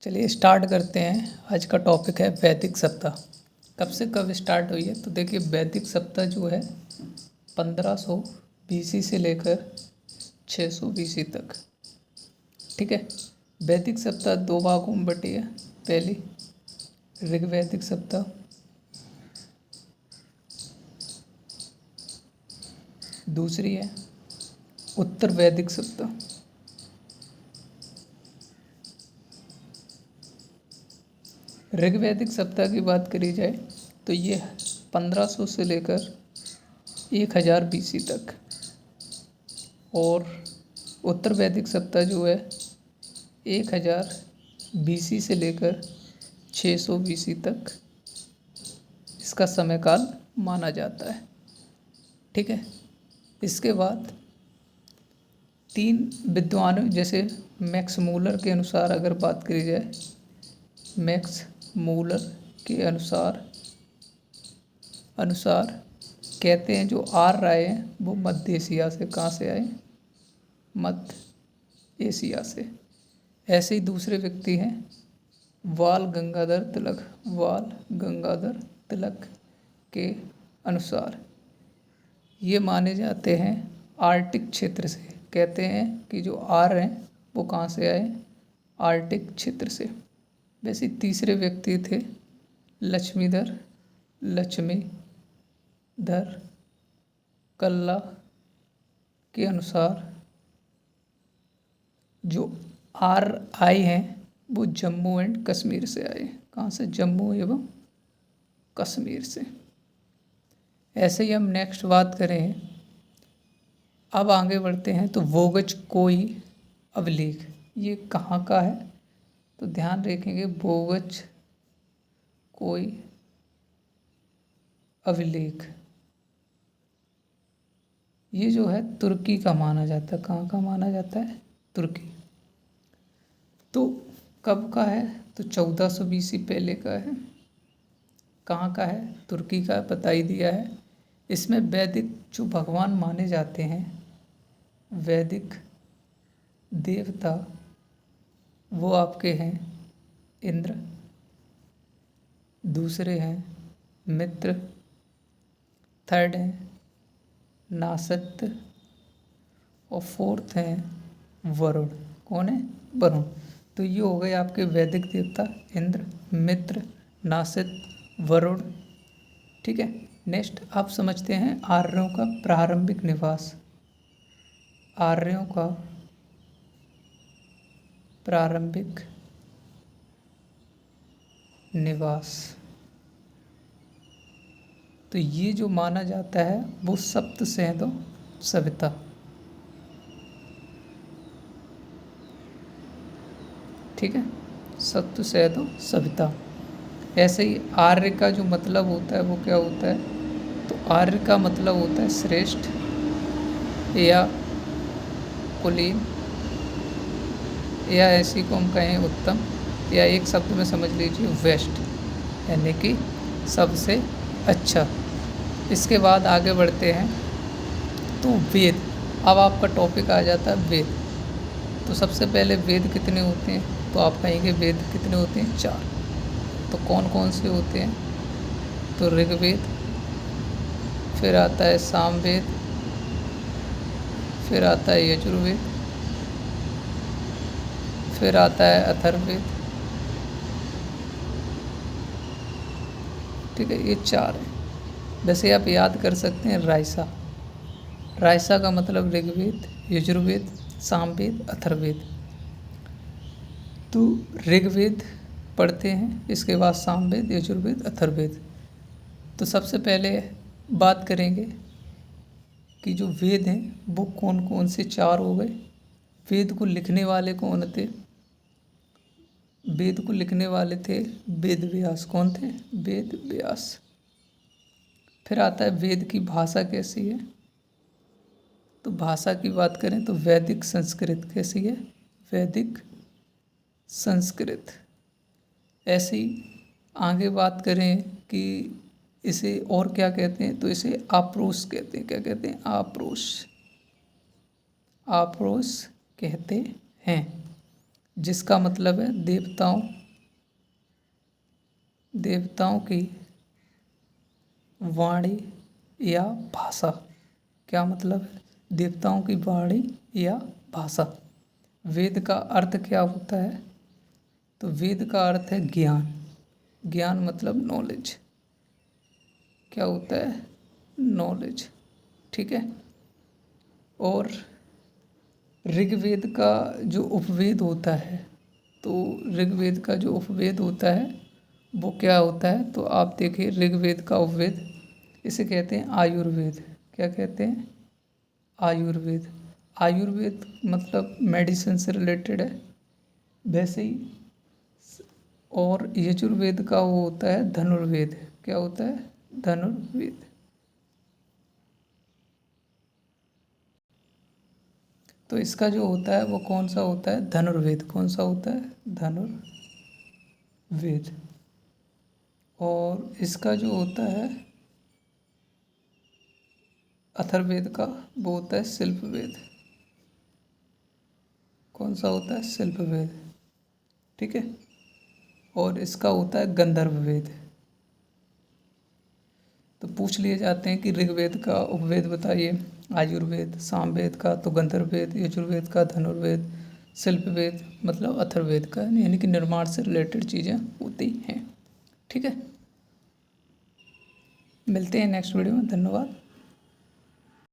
चलिए स्टार्ट करते हैं। आज का टॉपिक है वैदिक सप्ताह। कब से कब स्टार्ट हुई है? तो देखिए, वैदिक सप्ताह जो है 1500 BC से लेकर 600 BC तक। ठीक है। वैदिक सप्ताह दो भागों में बटी है। पहली ऋग्वैदिक सप्ताह, दूसरी है उत्तर वैदिक सप्ताह। ऋग्वैदिक सप्ताह की बात करी जाए तो ये 1500 से लेकर 1000 BC तक, और उत्तर वैदिक सप्ताह जो है 1000 BC से लेकर 600 BC तक इसका समय काल माना जाता है। ठीक है। इसके बाद तीन विद्वानों, जैसे मैक्स मूलर के अनुसार अगर बात करी जाए, मैक्स मूलर के अनुसार कहते हैं जो आर्य आए हैं वो मध्य एशिया से। कहाँ से आए? मध्य एशिया से। ऐसे ही दूसरे व्यक्ति हैं बाल गंगाधर तिलक के अनुसार ये माने जाते हैं आर्कटिक क्षेत्र से। कहते हैं कि जो आर्य हैं वो कहाँ से आए? आर्कटिक क्षेत्र से। वैसे तीसरे व्यक्ति थे लक्ष्मीधर कल्ला के अनुसार जो आर्य आए हैं वो जम्मू एंड कश्मीर से आए। कहाँ से? जम्मू एवं कश्मीर से। ऐसे ही हम नेक्स्ट बात करें, अब आगे बढ़ते हैं तो वोगज कोई अभिलेख ये कहाँ का है? तो ध्यान रखेंगे, वोगज कोई अभिलेख ये जो है तुर्की का माना जाता है। कहाँ का माना जाता है? तुर्की। तो कब का है? तो 1400 BC पहले का है। कहाँ का है? तुर्की का, बता ही दिया है। इसमें वैदिक जो भगवान माने जाते हैं, वैदिक देवता, वो आपके हैं इंद्र, दूसरे हैं मित्र, थर्ड हैं नासत्य, और फोर्थ हैं वरुण। कौन है? वरुण। तो ये हो गए आपके वैदिक देवता, इंद्र, मित्र, नासत्य, वरुण। ठीक है। नेक्स्ट आप समझते हैं आर्यों का प्रारंभिक निवास। आर्यों का प्रारंभिक निवास तो ये जो माना जाता है वो सप्त सैंधव सभ्यता। ठीक है, सप्त सैंधव सभ्यता। ऐसे ही आर्य का जो मतलब होता है वो क्या होता है? तो आर्य का मतलब होता है श्रेष्ठ या कुलीन, या ऐसी को हम कहें उत्तम, या एक शब्द में समझ लीजिए वेस्ट, यानी कि सबसे अच्छा। इसके बाद आगे बढ़ते हैं तो वेद। अब आपका टॉपिक आ जाता है वेद। तो सबसे पहले वेद कितने होते हैं? तो आप कहेंगे वेद कितने होते हैं? 4। तो कौन कौन से होते हैं? तो ऋग्वेद, फिर आता है सामवेद, फिर आता है यजुर्वेद, फिर आता है अथर्ववेद। ठीक है, ये 4 हैं। वैसे आप याद कर सकते हैं रायसा का मतलब ऋग्वेद, यजुर्वेद, सामवेद, अथर्ववेद। तो ऋग्वेद पढ़ते हैं, इसके बाद सामवेद, यजुर्वेद, अथर्ववेद। तो सबसे पहले बात करेंगे कि जो वेद हैं वो कौन कौन से 4 हो गए। वेद को लिखने वाले कौन थे? वेद को लिखने वाले थे वेद व्यास। कौन थे? वेद व्यास। फिर आता है वेद की भाषा कैसी है? तो भाषा की बात करें तो वैदिक संस्कृत। कैसी है? वैदिक संस्कृत। ऐसी आगे बात करें कि इसे और क्या कहते हैं, तो इसे आप्रोस कहते हैं। क्या कहते हैं? आप्रोस कहते हैं, जिसका मतलब है देवताओं देवताओं की वाणी या भाषा। क्या मतलब है? देवताओं की वाणी या भाषा। वेद का अर्थ क्या होता है? तो वेद का अर्थ है ज्ञान। ज्ञान मतलब नॉलेज। क्या होता है? नॉलेज। ठीक है। और ऋग्वेद का जो उपवेद होता है, तो ऋग्वेद का जो उपवेद होता है वो क्या होता है? तो आप देखिए, ऋग्वेद का उपवेद इसे कहते हैं आयुर्वेद। क्या कहते हैं? आयुर्वेद। आयुर्वेद मतलब मेडिसिन से रिलेटेड है। वैसे ही और यजुर्वेद का वो होता है धनुर्वेद। क्या होता है? धनुर्वेद। तो इसका जो होता है वो कौन सा होता है? धनुर्वेद। कौन सा होता है? धनुर्वेद। और इसका जो होता है अथर्ववेद का, वो होता है शिल्पवेद। कौन सा होता है? शिल्पवेद। ठीक है। और इसका होता है गंधर्ववेद। तो पूछ लिए जाते हैं कि ऋग्वेद का उपवेद बताइए। आयुर्वेद। सामवेद का तो गंधर्ववेद। यजुर्वेद का धनुर्वेद। शिल्पवेद मतलब अथर्ववेद का, यानी कि निर्माण से रिलेटेड चीज़ें होती हैं। ठीक है। मिलते हैं नेक्स्ट वीडियो में। धन्यवाद।